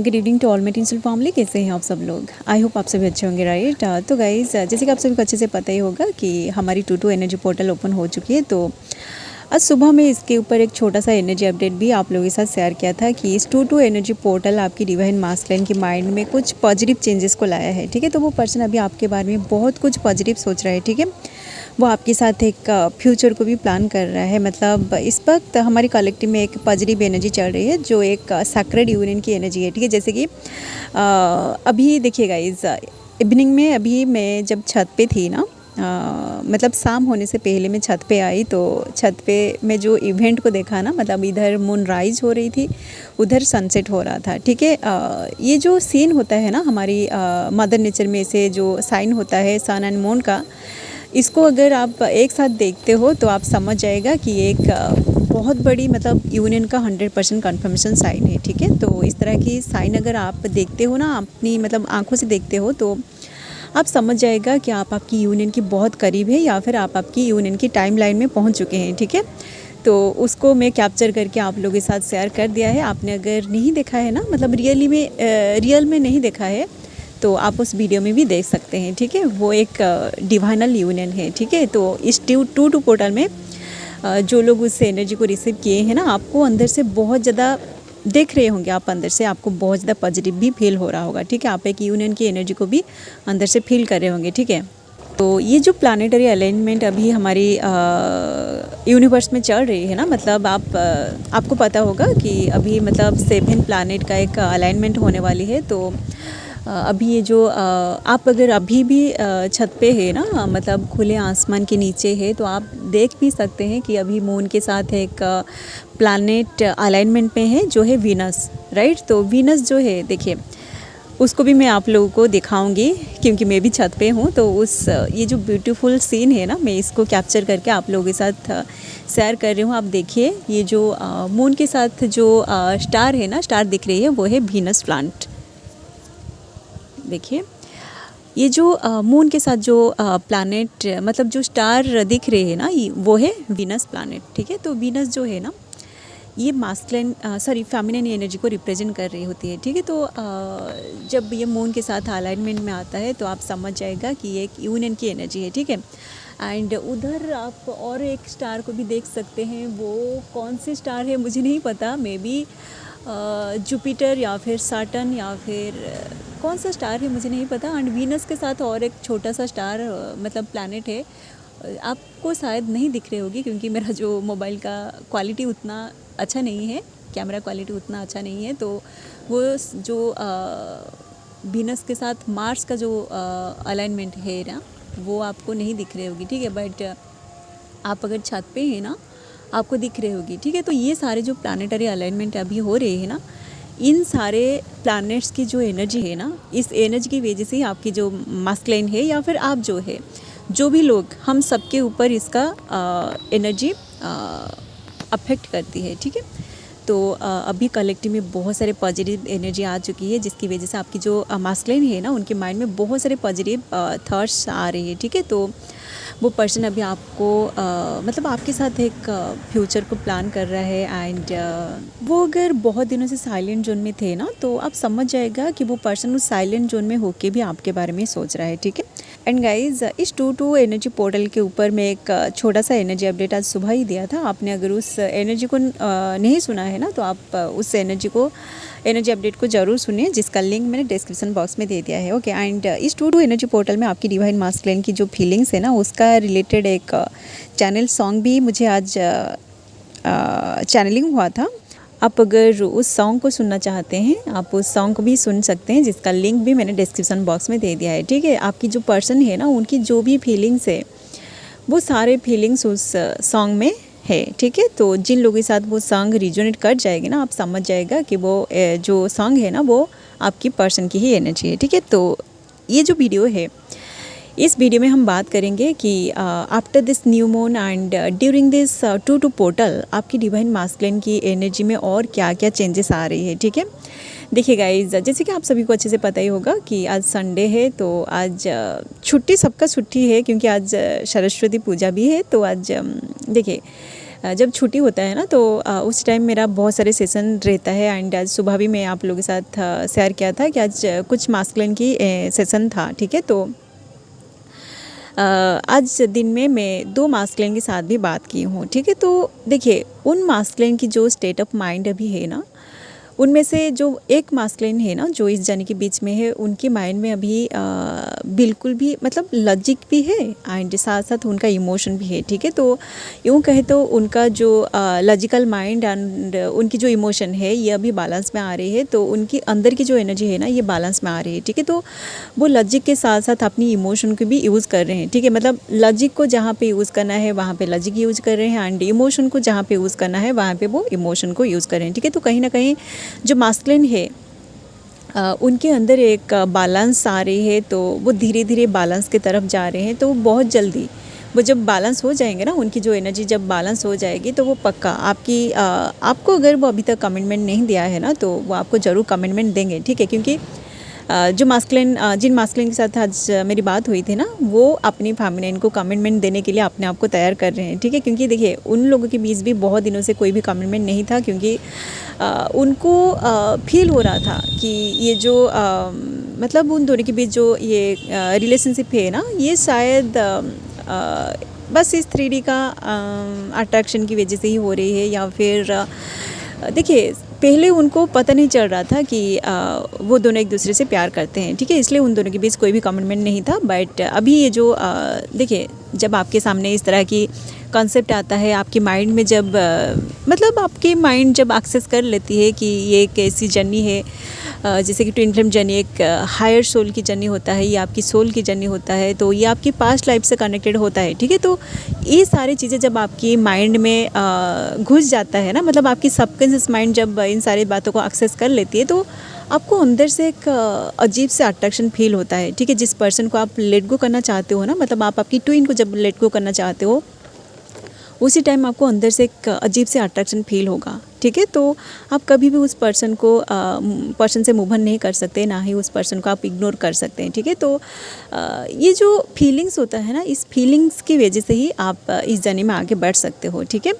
Good evening to all my tinsel family. कैसे हैं आप सब लोग? आई होप आप सभी अच्छे होंगे, राइट। तो गाइज़, जैसे कि आप सभी को अच्छे से पता ही होगा कि हमारी 22 एनर्जी पोर्टल ओपन हो चुकी है। तो आज सुबह में इसके ऊपर एक छोटा सा एनर्जी अपडेट भी आप लोगों के साथ शेयर किया था कि इस 22 एनर्जी पोर्टल आपकी डिवाइन मास्कुलिन की माइंड में कुछ पॉजिटिव चेंजेस को लाया है। ठीक है, तो वो पर्सन अभी आपके बारे में बहुत कुछ पॉजिटिव सोच रहा है। ठीक है, वो आपके साथ एक फ्यूचर को भी प्लान कर रहा है। मतलब इस वक्त हमारी कलेक्टिव में एक पॉजिटिव एनर्जी चल रही है जो एक सैक्रेड यूनियन की एनर्जी है। ठीक है, जैसे कि अभी देखिएगा इस इवनिंग में अभी मैं जब छत पे थी ना, मतलब शाम होने से पहले मैं छत पे आई, तो छत पे मैं जो इवेंट को देखा ना, मतलब इधर मून राइज हो रही थी, उधर सनसेट हो रहा था। ठीक है, ये जो सीन होता है ना हमारी मदर नेचर में से जो साइन होता है सन एंड मून का, इसको अगर आप एक साथ देखते हो तो आप समझ जाएगा कि एक बहुत बड़ी मतलब यूनियन का 100% कन्फर्मेशन साइन है। ठीक है, तो इस तरह की साइन अगर आप देखते हो ना, अपनी मतलब आंखों से देखते हो, तो आप समझ जाएगा कि आप आपकी यूनियन की बहुत करीब है या फिर आप आपकी यूनियन की टाइम लाइन में पहुंच चुके हैं। ठीक है, तो उसको मैं कैप्चर करके आप लोगों के साथ शेयर कर दिया है। आपने अगर नहीं देखा है ना, मतलब रियल में नहीं देखा है, तो आप उस वीडियो में भी देख सकते हैं। ठीक है, वो एक डिवाइनल यूनियन है। ठीक है, तो इस 22 पोर्टल में जो लोग उस एनर्जी को रिसीव किए हैं ना, आपको अंदर से बहुत ज़्यादा देख रहे होंगे, आप अंदर से आपको बहुत ज़्यादा पॉजिटिव भी फील हो रहा होगा। ठीक है, आप एक यूनियन की एनर्जी को भी अंदर से फील कर रहे होंगे। ठीक है, तो ये जो प्लानेटरी अलाइनमेंट अभी हमारी यूनिवर्स में चल रही है ना, मतलब आपको पता होगा कि अभी मतलब 7 प्लानेट का एक अलाइनमेंट होने वाली है। तो अभी ये जो आप अगर अभी भी छत पे है ना, मतलब खुले आसमान के नीचे है, तो आप देख भी सकते हैं कि अभी मून के साथ एक प्लैनेट अलाइनमेंट में है जो है वीनस, राइट। तो वीनस जो है, देखिए उसको भी मैं आप लोगों को दिखाऊंगी क्योंकि मैं भी छत पे हूँ। तो ये जो ब्यूटीफुल सीन है ना, मैं इसको कैप्चर करके आप लोगों के साथ शेयर कर रही हूँ। आप देखिए, ये जो मून के साथ जो स्टार है ना, स्टार दिख रही है, वो है वीनस प्लांट। देखिए, ये जो मून के साथ जो प्लैनेट मतलब जो स्टार दिख रहे हैं ना, वो है वीनस प्लैनेट। ठीक है, तो वीनस जो है ना, ये मास्कुलिन फेमिनिन एनर्जी को रिप्रेजेंट कर रही होती है। ठीक है, तो जब ये मून के साथ अलाइनमेंट में आता है तो आप समझ जाएगा कि ये एक यूनियन की एनर्जी है। ठीक है, एंड उधर आप और एक स्टार को भी देख सकते हैं। वो कौन से स्टार है मुझे नहीं पता, मे बी जुपिटर या फिर सैटर्न या फिर कौन सा स्टार है मुझे नहीं पता। एंड वीनस के साथ और एक छोटा सा स्टार मतलब प्लैनेट है, आपको शायद नहीं दिख रही होगी क्योंकि मेरा जो मोबाइल का क्वालिटी उतना अच्छा नहीं है, कैमरा क्वालिटी उतना अच्छा नहीं है। तो वो जो वीनस के साथ मार्स का जो अलाइनमेंट है ना, वो आपको नहीं दिख रही होगी। ठीक है, बट आप अगर छत पे हैं ना, आपको दिख रही होगी। ठीक है, तो ये सारे जो प्लानिटरी अलाइनमेंट अभी हो रहे हैं ना, इन सारे प्लैनेट्स की जो एनर्जी है ना, इस एनर्जी की वजह से आपकी जो मास्कुलिन है या फिर आप जो है, जो भी लोग, हम सबके ऊपर इसका एनर्जी अफेक्ट करती है। ठीक है, तो अभी कलेक्टिव में बहुत सारे पॉजिटिव एनर्जी आ चुकी है, जिसकी वजह से आपकी जो मास्कुलिन है ना, उनके माइंड में बहुत सारे पॉजिटिव थॉट्स आ रही है। ठीक है, तो वो पर्सन अभी आपको मतलब आपके साथ एक फ्यूचर को प्लान कर रहा है। एंड वो अगर बहुत दिनों से साइलेंट जोन में थे ना, तो आप समझ जाएगा कि वो पर्सन उस साइलेंट जोन में होके भी आपके बारे में सोच रहा है। ठीक है, एंड गाइज, इस 22 एनर्जी पोर्टल के ऊपर मैं एक छोटा सा एनर्जी अपडेट आज सुबह ही दिया था। आपने अगर उस एनर्जी को नहीं सुना है ना, तो आप उस एनर्जी अपडेट को ज़रूर सुनिए, जिसका लिंक मैंने डिस्क्रिप्शन बॉक्स में दे दिया है। ओके, एंड इस 22 एनर्जी पोर्टल में आपकी डिवाइन मास्कुलिन की जो फीलिंग्स है ना, उसका रिलेटेड एक चैनल सॉन्ग भी मुझे आज चैनलिंग हुआ था। आप अगर उस सॉन्ग को सुनना चाहते हैं, आप उस सॉन्ग को भी सुन सकते हैं, जिसका लिंक भी मैंने डिस्क्रिप्शन बॉक्स में दे दिया है। ठीक है, आपकी जो पर्सन है ना, उनकी जो भी फीलिंग्स है, वो सारे फीलिंग्स उस सॉन्ग में है। ठीक है, तो जिन लोगों के साथ वो सॉन्ग रिजोनेट कर जाएगी ना, आप समझ जाएगा कि वो जो सॉन्ग है ना, वो आपकी पर्सन की ही एनर्जी है। ठीक है, तो ये जो वीडियो है, इस वीडियो में हम बात करेंगे कि after this new moon and during this 22 portal आपकी डिवाइन मास्कुलिन की एनर्जी में और क्या क्या चेंजेस आ रही है। ठीक है, देखिए गाइज, जैसे कि आप सभी को अच्छे से पता ही होगा कि आज संडे है, तो आज छुट्टी, सबका छुट्टी है क्योंकि आज सरस्वती पूजा भी है। तो आज देखिए जब छुट्टी होता है ना तो उस टाइम मेरा बहुत सारे सेशन रहता है। एंड आज सुबह भी मैं आप लोगों के साथ शेयर किया था कि आज कुछ मास्कुलिन की सेशन था, ठीक है। तो आज दिन में मैं 2 मास्कुलिन के साथ भी बात की हूँ, ठीक है। तो देखिए उन मास्कुलिन की जो स्टेट ऑफ माइंड अभी है ना, उनमें से जो एक मास्कुलिन है ना जो इस जर्नी के बीच में है, उनके माइंड में अभी बिल्कुल भी मतलब लॉजिक भी है एंड साथ साथ उनका इमोशन भी है, ठीक है। तो यूँ कहे तो उनका जो लॉजिकल माइंड एंड उनकी जो इमोशन है ये अभी बैलेंस में आ रही है। तो उनकी अंदर की जो एनर्जी है ना ये बैलेंस में आ रही है, ठीक है। तो वो लॉजिक के साथ साथ अपनी इमोशन को भी यूज़ कर रहे हैं, ठीक है। मतलब लॉजिक को जहाँ पे यूज़ करना है वहाँ पे लॉजिक यूज़ कर रहे हैं एंड इमोशन को जहाँ पे यूज़ करना है वहाँ पे वो इमोशन को यूज़ कर रहे हैं, ठीक है। तो कहीं ना कहीं जो मास्कुलिन है उनके अंदर एक बैलेंस आ रही है, तो वो धीरे धीरे बैलेंस की तरफ जा रहे हैं। तो बहुत जल्दी वो जब बैलेंस हो जाएंगे ना, उनकी जो एनर्जी जब बैलेंस हो जाएगी तो वो पक्का आपको अगर वो अभी तक कमिटमेंट नहीं दिया है ना तो वो आपको ज़रूर कमिटमेंट देंगे, ठीक है। क्योंकि जो मास्कुलिन जिन मास्कुलिन के साथ आज मेरी बात हुई थी ना, वो अपनी फेमिनिन को कमिटमेंट देने के लिए अपने आप को तैयार कर रहे हैं, ठीक है। क्योंकि देखिए उन लोगों के बीच भी बहुत दिनों से कोई भी कमिटमेंट नहीं था, क्योंकि उनको फील हो रहा था कि ये जो मतलब उन दोनों के बीच जो ये रिलेशनशिप है ना, ये शायद बस इस 3D का अट्रैक्शन की वजह से ही हो रही है, या फिर देखिए पहले उनको पता नहीं चल रहा था कि वो दोनों एक दूसरे से प्यार करते हैं, ठीक है। इसलिए उन दोनों के बीच कोई भी कमिटमेंट नहीं था। बट अभी ये जो देखिए जब आपके सामने इस तरह की कॉन्सेप्ट आता है आपके माइंड में, जब मतलब आपकी माइंड जब एक्सेस कर लेती है कि ये एक ऐसी जर्नी है, जैसे कि ट्विन फ्लेम जर्नी एक हायर सोल की जर्नी होता है, ये आपकी सोल की जर्नी होता है, तो ये आपकी पास्ट लाइफ से कनेक्टेड होता है, ठीक है। तो ये सारी चीज़ें जब आपकी माइंड में घुस जाता है ना, मतलब आपकी सबकॉन्शियस माइंड जब इन सारी बातों को एक्सेस कर लेती है, तो आपको अंदर से एक अजीब से अट्रैक्शन फील होता है, ठीक है। जिस पर्सन को आप लेट गो करना चाहते हो ना, मतलब आप आपकी ट्विन को जब लेट गो करना चाहते हो, उसी टाइम आपको अंदर से एक अजीब से अट्रैक्शन फील होगा, ठीक है। तो आप कभी भी उस पर्सन से मूव ऑन नहीं कर सकते, ना ही उस पर्सन को आप इग्नोर कर सकते हैं, ठीक है। तो ये जो फीलिंग्स होता है ना, इस फीलिंग्स की वजह से ही आप इस जर्नी में आगे बढ़ सकते हो, ठीक है।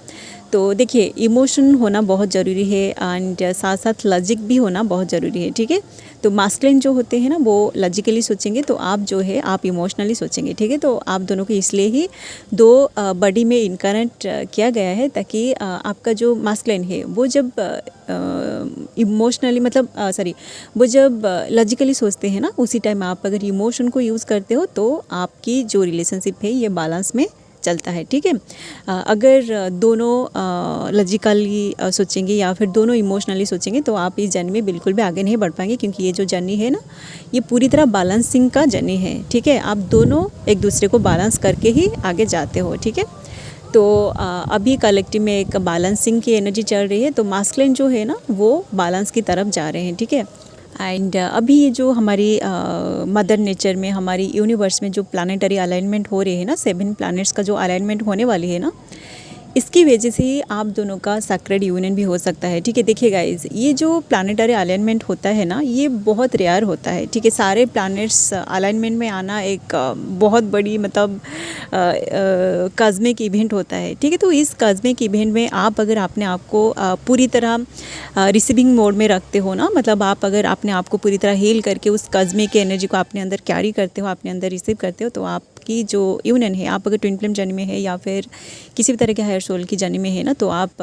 तो देखिए इमोशन होना बहुत ज़रूरी है एंड साथ साथ लॉजिक भी होना बहुत ज़रूरी है, ठीक है। तो मास्कुलिन जो होते हैं ना वो लॉजिकली सोचेंगे, तो आप जो है आप इमोशनली सोचेंगे, ठीक है। तो आप दोनों को इसलिए ही 2 बॉडी में इनकार्नेट किया गया है, ताकि आपका जो मास्कुलिन है वो जब इमोशनली वो जब लॉजिकली सोचते हैं ना, उसी टाइम आप अगर इमोशन को यूज़ करते हो तो आपकी जो रिलेशनशिप है ये बैलेंस में चलता है, ठीक है। अगर दोनों लॉजिकली सोचेंगे या फिर दोनों इमोशनली सोचेंगे तो आप इस जर्नी में बिल्कुल भी आगे नहीं बढ़ पाएंगे, क्योंकि ये जो जर्नी है ना ये पूरी तरह बैलेंसिंग का जर्नी है, ठीक है। आप दोनों एक दूसरे को बैलेंस करके ही आगे जाते हो, ठीक है। तो अभी कलेक्टिव में एक बैलेंसिंग की एनर्जी चल रही है, तो मास्कुलिन जो है ना वो बैलेंस की तरफ जा रहे हैं, ठीक है। एंड अभी ये जो हमारी मदर नेचर में, हमारी यूनिवर्स में जो प्लानेटरी अलाइनमेंट हो रही है ना, 7 प्लैनेट्स का जो अलाइनमेंट होने वाली है ना, इसकी वजह से ही आप दोनों का सैक्रेड यूनियन भी हो सकता है, ठीक है। देखिए गाइस, ये जो प्लानेटरी अलाइनमेंट होता है ना ये बहुत रेयर होता है, ठीक है। सारे प्लैनेट्स अलाइनमेंट में आना एक बहुत बड़ी मतलब कॉस्मिक इवेंट होता है, ठीक है। तो इस कॉस्मिक इवेंट में आप अगर अपने आप को पूरी तरह रिसीविंग मोड में रखते हो ना, मतलब आप अगर अपने आप को पूरी तरह हील करके उस कॉस्मिक एनर्जी को अपने अंदर कैरी करते हो, अपने अंदर रिसीव करते हो, तो आपकी जो यूनियन है, आप अगर ट्विन फ्लेम जर्नी में है या फिर किसी भी तरह के हायर सोल की जर्नी में है ना, तो आप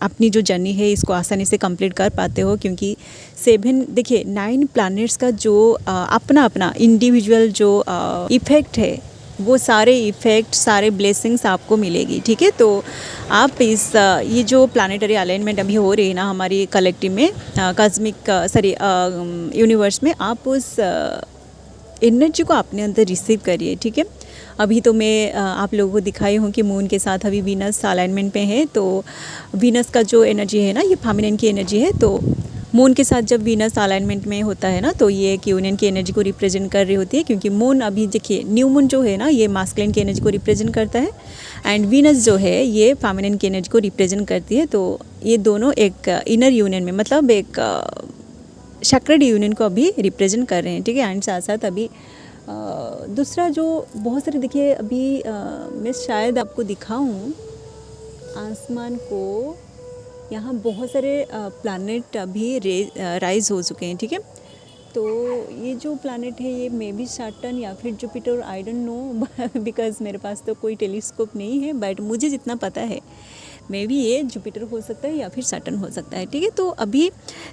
अपनी जो जर्नी है इसको आसानी से कंप्लीट कर पाते हो। क्योंकि 9 प्लैनेट्स का जो अपना अपना इंडिविजुअल जो इफ़ेक्ट है, वो सारे इफ़ेक्ट, सारे ब्लेसिंग्स आपको मिलेगी, ठीक है। तो आप ये जो प्लानेटरी अलाइनमेंट अभी हो रही है ना हमारी कलेक्टिव में, यूनिवर्स में, आप उस एनर्जी को अपने अंदर रिसीव करिए, ठीक है। अभी तो मैं आप लोगों को दिखाई हूँ कि मून के साथ अभी वीनस अलाइनमेंट पे है, तो वीनस का जो एनर्जी है ना ये फेमिनिन की एनर्जी है। तो मून के साथ जब वीनस अलाइनमेंट में होता है ना, तो ये एक यूनियन की एनर्जी को रिप्रेजेंट कर रही होती है, क्योंकि मून अभी देखिए न्यू मून जो है ना ये मास्कुलिन की एनर्जी को रिप्रेजेंट करता है एंड वीनस जो है ये फेमिनिन की एनर्जी को रिप्रेजेंट करती है। तो ये दोनों एक इनर यूनियन में, मतलब एक सैक्रेड यूनियन को अभी रिप्रेजेंट कर रहे हैं, ठीक है। एंड साथ साथ अभी दूसरा जो बहुत सारे देखिए अभी मैं शायद आपको दिखाऊं, आसमान को यहाँ बहुत सारे प्लैनेट अभी राइज हो चुके हैं, ठीक है। तो ये जो प्लैनेट है ये मे बी सैटर्न या फिर Jupiter, I don't know because मेरे पास तो कोई टेलीस्कोप नहीं है, बट मुझे जितना पता है मे बी ये जुपिटर हो सकता है या फिर सैटर्न हो सकता है, ठीक है। तो अभी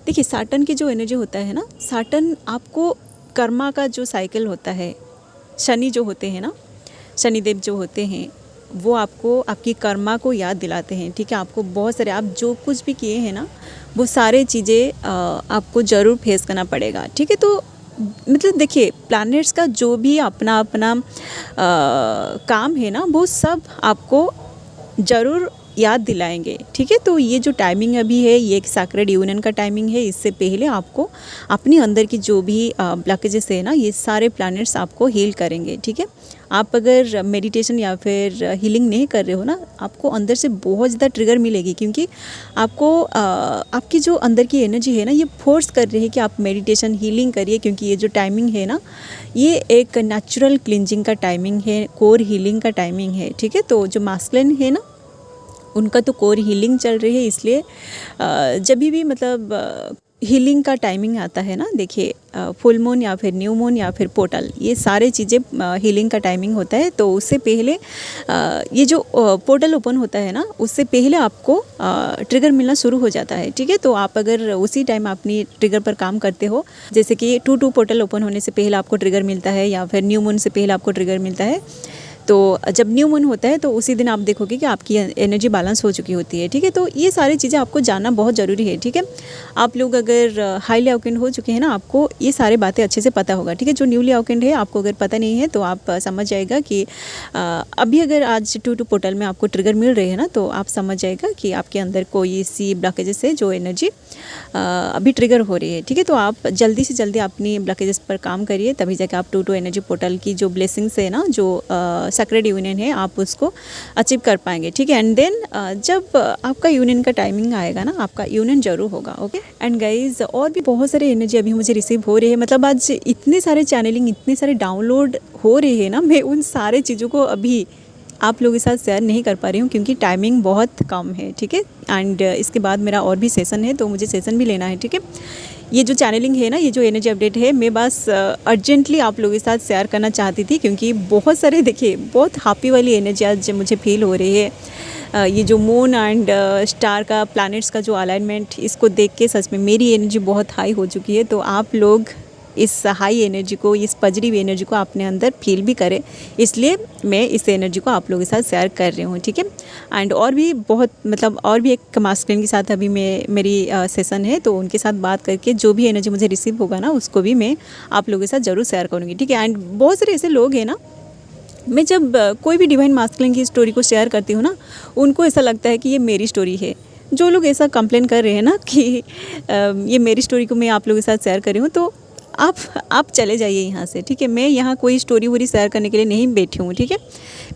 देखिए सैटर्न की जो एनर्जी होता है ना, सैटर्न आपको कर्मा का जो साइकिल होता है, शनि जो होते हैं ना, शनिदेव जो होते हैं वो आपको आपकी कर्मा को याद दिलाते हैं, ठीक है। आपको बहुत सारे, आप जो कुछ भी किए हैं ना वो सारे चीज़ें आपको ज़रूर फेस करना पड़ेगा, ठीक है। तो मतलब देखिए प्लैनेट्स का जो भी अपना अपना काम है ना वो सब आपको ज़रूर याद दिलाएंगे, ठीक है। तो ये जो टाइमिंग अभी है ये एक सैक्रेड यूनियन का टाइमिंग है। इससे पहले आपको अपने अंदर की जो भी ब्लॉकेजेस है ना ये सारे प्लैनेट्स आपको हील करेंगे, ठीक है। आप अगर मेडिटेशन या फिर हीलिंग नहीं कर रहे हो ना, आपको अंदर से बहुत ज़्यादा ट्रिगर मिलेगी, क्योंकि आपको आपकी जो अंदर की एनर्जी है ना ये फोर्स कर रही है कि आप मेडिटेशन हीलिंग करिए, क्योंकि ये जो टाइमिंग है ना ये एक नेचुरल क्लिनजिंग का टाइमिंग है, कोर हीलिंग का टाइमिंग है, ठीक है। तो जो मास्कुलिन है ना उनका तो कोर हीलिंग चल रही है, इसलिए जब भी मतलब हीलिंग का टाइमिंग आता है ना, देखिए फुल मून या फिर न्यू मून या फिर पोर्टल, ये सारे चीज़ें हीलिंग का टाइमिंग होता है। तो उससे पहले ये जो पोर्टल ओपन होता है ना उससे पहले आपको ट्रिगर मिलना शुरू हो जाता है, ठीक है। तो आप अगर उसी टाइम अपनी ट्रिगर पर काम करते हो, जैसे कि 2 पोर्टल ओपन होने से पहले आपको ट्रिगर मिलता है या फिर न्यू मून से पहले आपको ट्रिगर मिलता है, तो जब न्यू मून होता है तो उसी दिन आप देखोगे कि आपकी एनर्जी बैलेंस हो चुकी होती है, ठीक है। तो ये सारी चीज़ें आपको जानना बहुत ज़रूरी है, ठीक है। आप लोग अगर हाईली अवेकेंड हो चुके हैं ना, आपको ये सारी बातें अच्छे से पता होगा, ठीक है। जो न्यूली अवेकेंड है आपको अगर पता नहीं है तो आप समझ जाएगा कि अभी अगर आज 2 पोर्टल में आपको ट्रिगर मिल रहे हैं ना तो आप समझ जाएगा कि आपके अंदर कोई सी ब्लॉकेजेस है जो एनर्जी अभी ट्रिगर हो रही है, ठीक है। तो आप जल्दी से जल्दी अपनी ब्लॉकेजेस पर काम करिए, तभी जाकर आप 2 एनर्जी पोर्टल की जो ब्लेसिंग्स है ना, जो सैक्रेड यूनियन है, आप उसको अचीव कर पाएंगे, ठीक है। एंड देन जब आपका यूनियन का टाइमिंग आएगा ना, आपका यूनियन जरूर होगा, ओके। एंड गाइज और भी बहुत सारे एनर्जी अभी मुझे रिसीव हो रही है, मतलब आज इतने सारे चैनलिंग, इतने सारे डाउनलोड हो रहे हैं ना, मैं उन सारे चीज़ों को अभी आप लोगों के साथ शेयर नहीं कर पा रही हूँ क्योंकि टाइमिंग बहुत कम है, ठीक है। एंड इसके बाद मेरा और भी सेशन है तो मुझे सेशन भी लेना है, ठीक है। ये जो चैनलिंग है ना, ये जो एनर्जी अपडेट है, मैं बस अर्जेंटली आप लोगों के साथ शेयर करना चाहती थी क्योंकि बहुत सारे देखिए बहुत हैप्पी वाली एनर्जी आज मुझे फील हो रही है। ये जो मून एंड स्टार का, प्लैनेट्स का जो अलाइनमेंट, इसको देख के सच में मेरी एनर्जी बहुत हाई हो चुकी है। तो आप लोग इस हाई एनर्जी को, इस पॉजिटिव एनर्जी को अपने अंदर फील भी करें, इसलिए मैं इस एनर्जी को आप लोगों के साथ शेयर कर रही हूँ, ठीक है। एंड और भी बहुत मतलब और भी एक मास्कुलिन के साथ अभी मेरी सेशन है, तो उनके साथ बात करके जो भी एनर्जी मुझे रिसीव होगा ना उसको भी मैं आप लोगों के साथ ज़रूर शेयर करूँगी, ठीक है। एंड बहुत सारे ऐसे लोग हैं ना, मैं जब कोई भी डिवाइन मास्कुलिन की स्टोरी को शेयर करती हूँ ना, उनको ऐसा लगता है कि ये मेरी स्टोरी है। जो लोग ऐसा कंप्लेन कर रहे हैं ना कि ये मेरी स्टोरी को मैं आप लोगों के साथ शेयर कर रही हूँ, तो आप चले जाइए यहाँ से, ठीक है। मैं यहाँ कोई स्टोरी वोरी शेयर करने के लिए नहीं बैठी हूँ, ठीक है।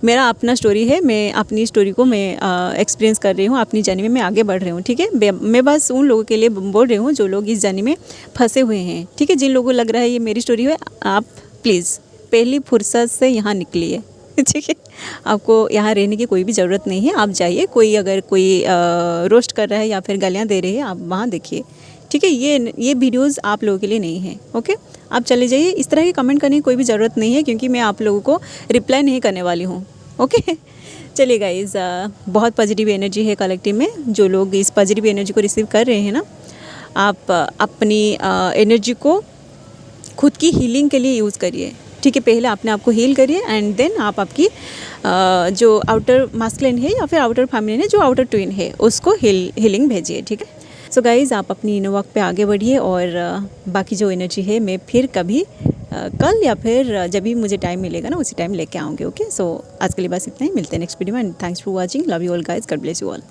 मेरा अपना स्टोरी है, मैं अपनी स्टोरी को मैं एक्सपीरियंस कर रही हूँ, अपनी जर्नी में मैं आगे बढ़ रही हूँ, ठीक है। मैं बस उन लोगों के लिए बोल रही हूँ जो लोग इस जर्नी में फंसे हुए हैं, ठीक है। जिन लोगों को लग रहा है ये मेरी स्टोरी है, आप प्लीज़ पहली फुर्सत से यहाँ निकलिए, ठीक है। आपको यहाँ रहने की कोई भी ज़रूरत नहीं है, आप जाइए। कोई अगर कोई रोस्ट कर रहा है या फिर गालियाँ दे रही है, आप वहाँ देखिए, ठीक है। ये वीडियोस आप लोगों के लिए नहीं है, ओके। आप चले जाइए। इस तरह की कमेंट करने की कोई भी ज़रूरत नहीं है क्योंकि मैं आप लोगों को रिप्लाई नहीं करने वाली हूँ, ओके। चलिए गाइज़, बहुत पॉजिटिव एनर्जी है कलेक्टिव में। जो लोग इस पॉजिटिव एनर्जी को रिसीव कर रहे हैं ना, आप अपनी एनर्जी को खुद की हीलिंग के लिए यूज़ करिए, ठीक है। पहले अपने आप को हील करिए एंड देन आप आपकी जो आउटर मास्कुलिन है या फिर आउटर फेमिनिन है, जो आउटर ट्विन है, उसको हीलिंग भेजिए, ठीक है। सो गाइज़, आप अपनी इनर वर्क पे आगे बढ़िए और बाकी जो एनर्जी है मैं फिर कभी कल या फिर जब भी मुझे टाइम मिलेगा ना उसी टाइम लेके आऊँगी, ओके। सो आज के लिए बस इतना ही, मिलते हैं नेक्स्ट वीडियो में। And thanks for watching, love you all guys, God bless you all.